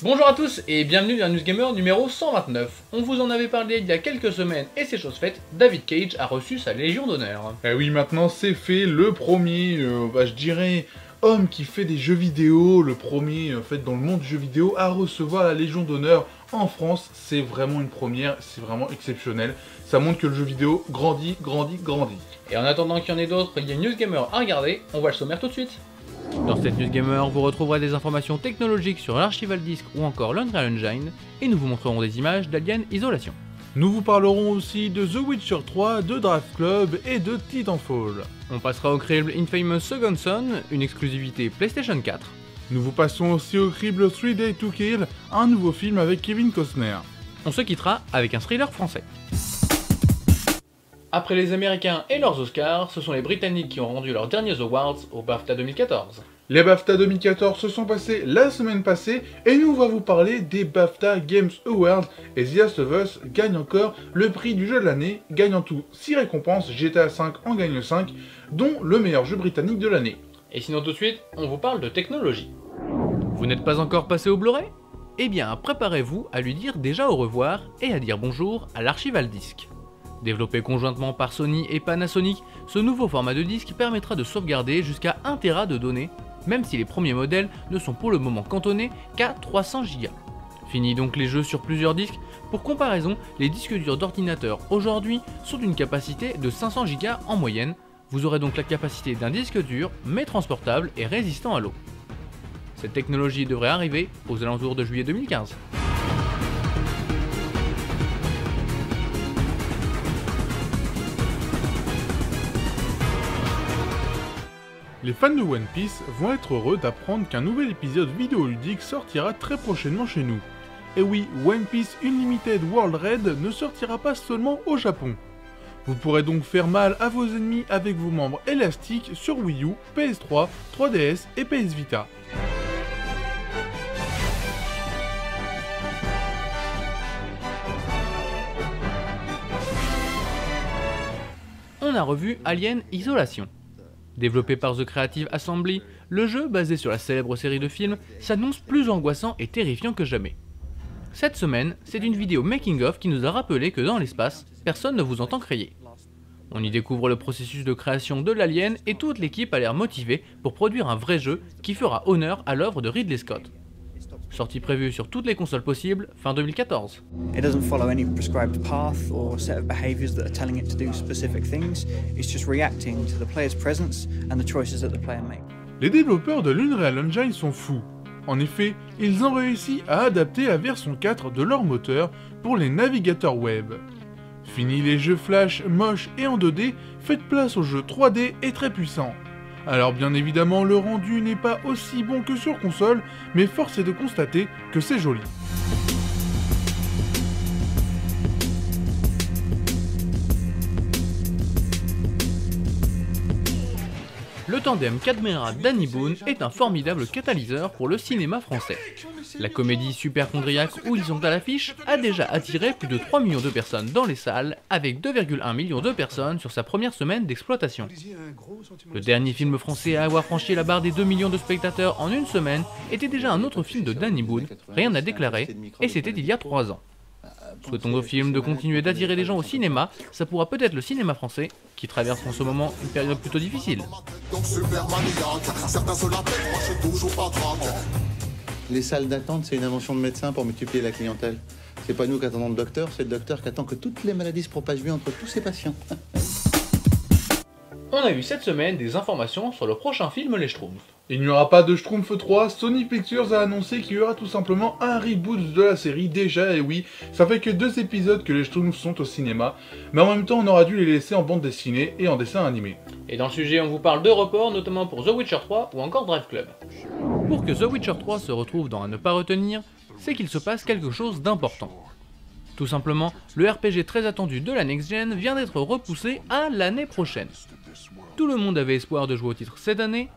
Bonjour à tous et bienvenue dans News Gamer numéro 129. On vous en avait parlé il y a quelques semaines et c'est chose faite, David Cage a reçu sa Légion d'honneur. Eh oui, maintenant c'est fait, le premier, je dirais, homme qui fait des jeux vidéo, le premier en fait dans le monde du jeu vidéo à recevoir la Légion d'honneur en France. C'est vraiment une première, c'est vraiment exceptionnel. Ça montre que le jeu vidéo grandit. Et en attendant qu'il y en ait d'autres, il y a une News Gamer à regarder, on va le sommaire tout de suite. Dans cette News Gamer, vous retrouverez des informations technologiques sur l'Archival Disc ou encore l'Unreal Engine, et nous vous montrerons des images d'Alien Isolation. Nous vous parlerons aussi de The Witcher 3, de Draft Club et de Titanfall. On passera au crible Infamous Second Son, une exclusivité PlayStation 4. Nous vous passons aussi au crible 3 Day to Kill, un nouveau film avec Kevin Costner. On se quittera avec un thriller français. Après les Américains et leurs Oscars, ce sont les Britanniques qui ont rendu leurs derniers awards au BAFTA 2014. Les BAFTA 2014 se sont passés la semaine passée et nous on va vous parler des BAFTA Games Awards et The Last of Us gagne encore le prix du jeu de l'année, gagnant tout 6 récompenses, GTA V en gagne 5, dont le meilleur jeu britannique de l'année. Et sinon tout de suite, on vous parle de technologie. Vous n'êtes pas encore passé au Blu-ray ? Eh bien préparez-vous à lui dire déjà au revoir et à dire bonjour à l'Archival Disc. Développé conjointement par Sony et Panasonic, ce nouveau format de disque permettra de sauvegarder jusqu'à 1 Tera de données, même si les premiers modèles ne sont pour le moment cantonnés qu'à 300 Go. Fini donc les jeux sur plusieurs disques. Pour comparaison, les disques durs d'ordinateur aujourd'hui sont d'une capacité de 500 Go en moyenne. Vous aurez donc la capacité d'un disque dur, mais transportable et résistant à l'eau. Cette technologie devrait arriver aux alentours de juillet 2015. Les fans de One Piece vont être heureux d'apprendre qu'un nouvel épisode vidéoludique sortira très prochainement chez nous. Et oui, One Piece Unlimited World Raid ne sortira pas seulement au Japon. Vous pourrez donc faire mal à vos ennemis avec vos membres élastiques sur Wii U, PS3, 3DS et PS Vita. On a revu Alien Isolation. Développé par The Creative Assembly, le jeu, basé sur la célèbre série de films, s'annonce plus angoissant et terrifiant que jamais. Cette semaine, c'est une vidéo making-of qui nous a rappelé que dans l'espace, personne ne vous entend crier. On y découvre le processus de création de l'Alien et toute l'équipe a l'air motivée pour produire un vrai jeu qui fera honneur à l'œuvre de Ridley Scott. Sortie prévue sur toutes les consoles possibles, fin 2014. It doesn't follow any prescribed path or set of behaviors that are telling it to do specific things. It's just reacting to the player's presence and the choices that the player makes. Les développeurs de l'Unreal Engine sont fous. En effet, ils ont réussi à adapter la version 4 de leur moteur pour les navigateurs web. Fini les jeux flash moches et en 2D, faites place aux jeux 3D et très puissants. Alors bien évidemment, le rendu n'est pas aussi bon que sur console, mais force est de constater que c'est joli. Le tandem Cadmera Danny Boone est un formidable catalyseur pour le cinéma français. La comédie Superchondriac où ils sont à l'affiche a déjà attiré plus de 3 millions de personnes dans les salles, avec 2,1 millions de personnes sur sa première semaine d'exploitation. Le dernier film français à avoir franchi la barre des 2 millions de spectateurs en une semaine était déjà un autre film de Danny Boone, rien à déclarer, et c'était il y a 3 ans. Souhaitons au film de continuer d'attirer les gens au cinéma, ça pourra peut-être le cinéma français, qui traverse en ce moment une période plutôt difficile. Les salles d'attente, c'est une invention de médecins pour multiplier la clientèle. C'est pas nous qui attendons le docteur, c'est le docteur qui attend que toutes les maladies se propagent mieux entre tous ses patients. On a eu cette semaine des informations sur le prochain film Les Schtroumpfs. Il n'y aura pas de Schtroumpf 3, Sony Pictures a annoncé qu'il y aura tout simplement un reboot de la série déjà, et oui, ça fait que 2 épisodes que les Schtroumpfs sont au cinéma, mais en même temps on aura dû les laisser en bande dessinée et en dessin animé. Et dans le sujet, on vous parle de reports, notamment pour The Witcher 3 ou encore Drive Club. Pour que The Witcher 3 se retrouve dans à ne pas retenir, c'est qu'il se passe quelque chose d'important. Tout simplement, le RPG très attendu de la next-gen vient d'être repoussé à l'année prochaine. Tout le monde avait espoir de jouer au titre cette année,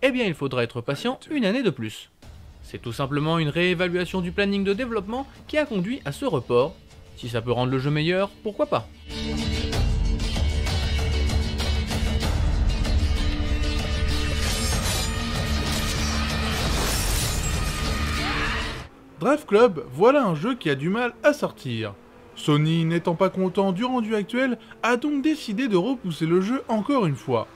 eh bien il faudra être patient une année de plus. C'est tout simplement une réévaluation du planning de développement qui a conduit à ce report. Si ça peut rendre le jeu meilleur, pourquoi pas. Drive Club, voilà un jeu qui a du mal à sortir. Sony, n'étant pas content du rendu actuel, a donc décidé de repousser le jeu encore une fois.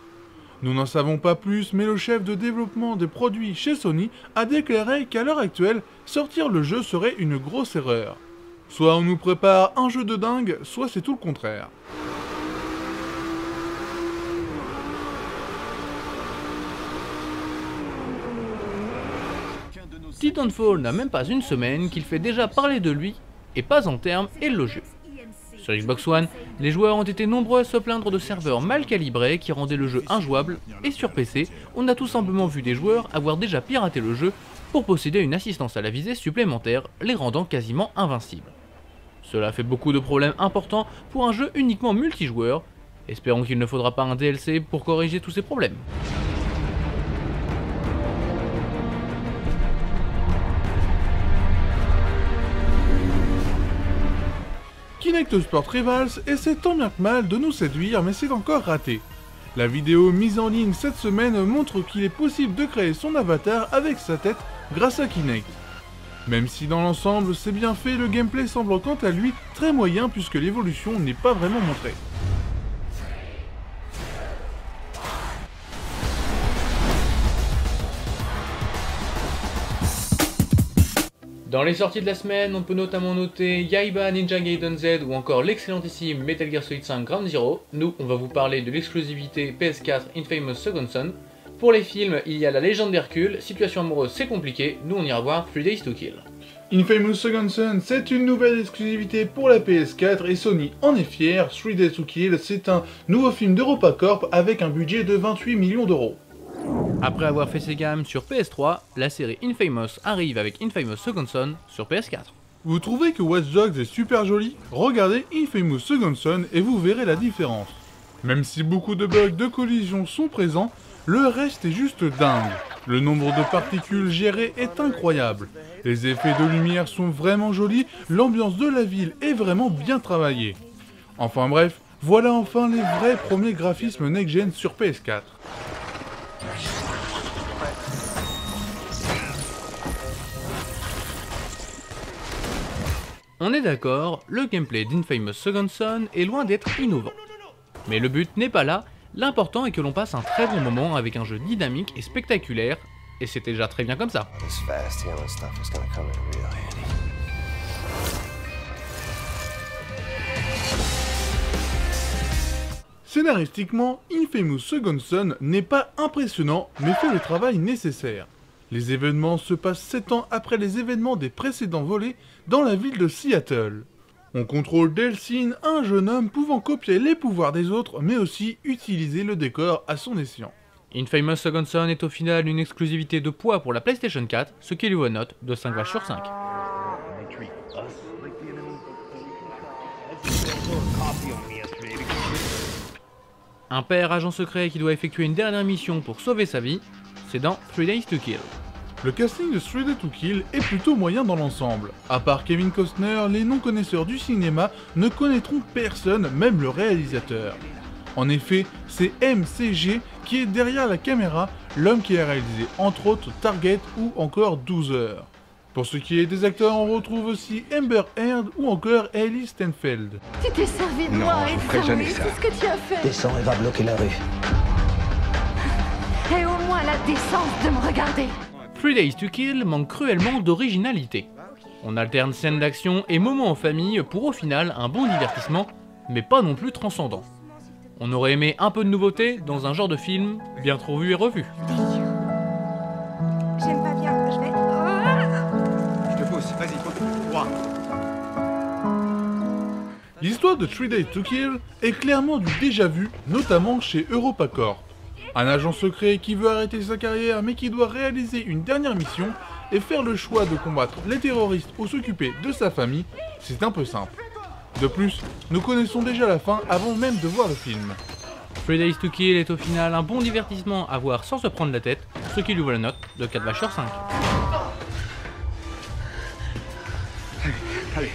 Nous n'en savons pas plus, mais le chef de développement des produits chez Sony a déclaré qu'à l'heure actuelle, sortir le jeu serait une grosse erreur. Soit on nous prépare un jeu de dingue, soit c'est tout le contraire. Titanfall n'a même pas une semaine qu'il fait déjà parler de lui, et pas en termes élogieux. Sur Xbox One, les joueurs ont été nombreux à se plaindre de serveurs mal calibrés qui rendaient le jeu injouable, et sur PC, on a tout simplement vu des joueurs avoir déjà piraté le jeu pour posséder une assistance à la visée supplémentaire, les rendant quasiment invincibles. Cela fait beaucoup de problèmes importants pour un jeu uniquement multijoueur, espérons qu'il ne faudra pas un DLC pour corriger tous ces problèmes. Kinect Sport Rivals essaie tant bien que mal de nous séduire, mais c'est encore raté. La vidéo mise en ligne cette semaine montre qu'il est possible de créer son avatar avec sa tête grâce à Kinect. Même si dans l'ensemble c'est bien fait, le gameplay semble quant à lui très moyen puisque l'évolution n'est pas vraiment montrée. Dans les sorties de la semaine, on peut notamment noter Yaiba Ninja Gaiden Z ou encore l'excellentissime Metal Gear Solid 5 Ground Zero. Nous, on va vous parler de l'exclusivité PS4 Infamous Second Son. Pour les films, il y a La Légende d'Hercule, Situation amoureuse c'est compliqué, nous on ira voir 3 Days to Kill. Infamous Second Son, c'est une nouvelle exclusivité pour la PS4 et Sony en est fier. 3 Days to Kill, c'est un nouveau film d'EuropaCorp avec un budget de 28 millions d'euros. Après avoir fait ses gammes sur PS3, la série Infamous arrive avec Infamous Second Son sur PS4. Vous trouvez que Watch Dogs est super joli? Regardez Infamous Second Son et vous verrez la différence. Même si beaucoup de bugs de collision sont présents, le reste est juste dingue. Le nombre de particules gérées est incroyable. Les effets de lumière sont vraiment jolis, l'ambiance de la ville est vraiment bien travaillée. Enfin bref, voilà enfin les vrais premiers graphismes next-gen sur PS4. On est d'accord, le gameplay d'Infamous Second Son est loin d'être innovant. Mais le but n'est pas là, l'important est que l'on passe un très bon moment avec un jeu dynamique et spectaculaire, et c'était déjà très bien comme ça. Scénaristiquement, Infamous Second Son n'est pas impressionnant, mais fait le travail nécessaire. Les événements se passent 7 ans après les événements des précédents volets dans la ville de Seattle. On contrôle Delsin, un jeune homme pouvant copier les pouvoirs des autres, mais aussi utiliser le décor à son escient. Infamous Second Son est au final une exclusivité de poids pour la PlayStation 4, ce qui lui vaut une note de 5 vaches sur 5. Un père agent secret qui doit effectuer une dernière mission pour sauver sa vie, c'est dans 3 Days to Kill. Le casting de 3 Days to Kill est plutôt moyen dans l'ensemble. À part Kevin Costner, les non-connaisseurs du cinéma ne connaîtront personne, même le réalisateur. En effet, c'est MCG qui est derrière la caméra, l'homme qui a réalisé entre autres Target ou encore 12 heures. Pour ce qui est des acteurs, on retrouve aussi Amber Heard ou encore Hailey Steinfeld. Tu t'es servi de moi et de ça, oui, c'est ce que tu as fait. Descends et va bloquer la rue. Et au moins la décence de me regarder. 3 Days to Kill manque cruellement d'originalité. On alterne scènes d'action et moments en famille pour au final un bon divertissement, mais pas non plus transcendant. On aurait aimé un peu de nouveauté dans un genre de film bien trop vu et revu. J'aime pas bien, je vais... Je te pousse, vas-y, continue. Droit. L'histoire de 3 Days to Kill est clairement du déjà vu, notamment chez EuropaCorp. Un agent secret qui veut arrêter sa carrière mais qui doit réaliser une dernière mission et faire le choix de combattre les terroristes ou s'occuper de sa famille, c'est un peu simple. De plus, nous connaissons déjà la fin avant même de voir le film. 3 Days to Kill est au final un bon divertissement à voir sans se prendre la tête, ce qui lui vaut la note de 4 vaches sur 5. Allez.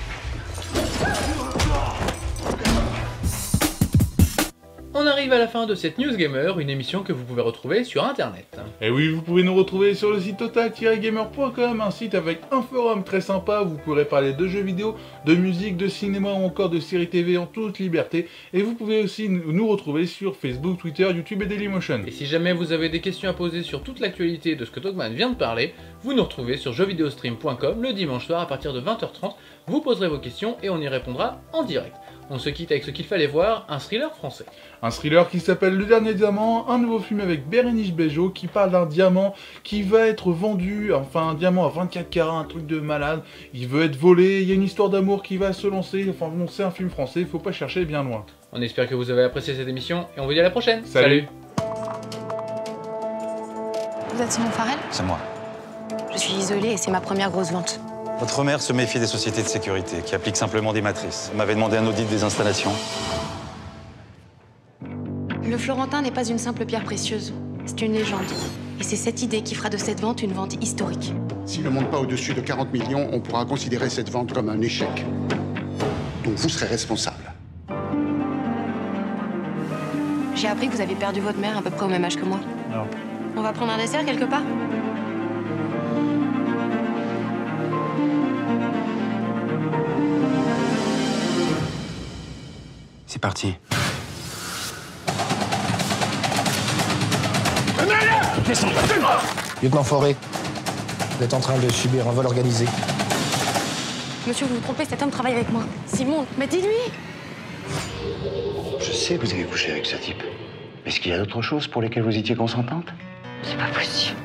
On arrive arrive à la fin de cette News Gamer, une émission que vous pouvez retrouver sur internet. Et oui, vous pouvez nous retrouver sur le site total-gamer.com, un site avec un forum très sympa, vous pourrez parler de jeux vidéo, de musique, de cinéma ou encore de séries TV en toute liberté. Et vous pouvez aussi nous retrouver sur Facebook, Twitter, YouTube et Dailymotion. Et si jamais vous avez des questions à poser sur toute l'actualité de ce que Dogman vient de parler, vous nous retrouvez sur jeuxvideostream.com le dimanche soir à partir de 20h30, vous poserez vos questions et on y répondra en direct. On se quitte avec ce qu'il fallait voir, un thriller français. Un thriller qui s'appelle Le Dernier Diamant, un nouveau film avec Bérénice Bejo qui parle d'un diamant qui va être vendu, enfin un diamant à 24 carats, un truc de malade, il veut être volé, il y a une histoire d'amour qui va se lancer, enfin bon c'est un film français, faut pas chercher bien loin. On espère que vous avez apprécié cette émission et on vous dit à la prochaine. Salut. Vous êtes Simon Farrell? C'est moi. Je suis isolée et c'est ma première grosse vente. Votre mère se méfie des sociétés de sécurité qui appliquent simplement des matrices. Elle m'avait demandé un audit des installations. Le Florentin n'est pas une simple pierre précieuse. C'est une légende. Et c'est cette idée qui fera de cette vente une vente historique. S'il ne monte pas au-dessus de 40 millions, on pourra considérer cette vente comme un échec. Donc vous serez responsable. J'ai appris que vous avez perdu votre mère à peu près au même âge que moi. Non. On va prendre un dessert quelque part? C'est parti. Lieutenant Forêt, vous êtes en train de subir un vol organisé. Monsieur, vous vous trompez, cet homme travaille avec moi. Simon, mais dis-lui! Je sais que vous avez couché avec ce type. Mais est-ce qu'il y a d'autres choses pour lesquelles vous étiez consentante? C'est pas possible.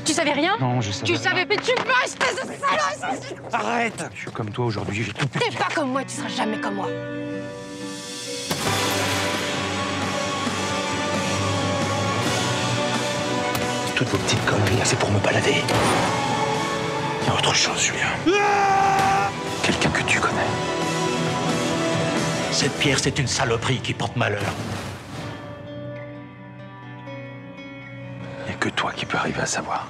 Tu savais rien? Non, je savais. Tu savais, mais tu peux, espèce de salaud! Arrête! Je suis comme toi aujourd'hui, j'ai tout pu. T'es pas comme moi, tu seras jamais comme moi. Toutes vos petites conneries, là, c'est pour me balader. Il y a autre chose, Julien. Quelqu'un que tu connais. Cette pierre, c'est une saloperie qui porte malheur. Il n'y a que toi qui peux arriver à savoir.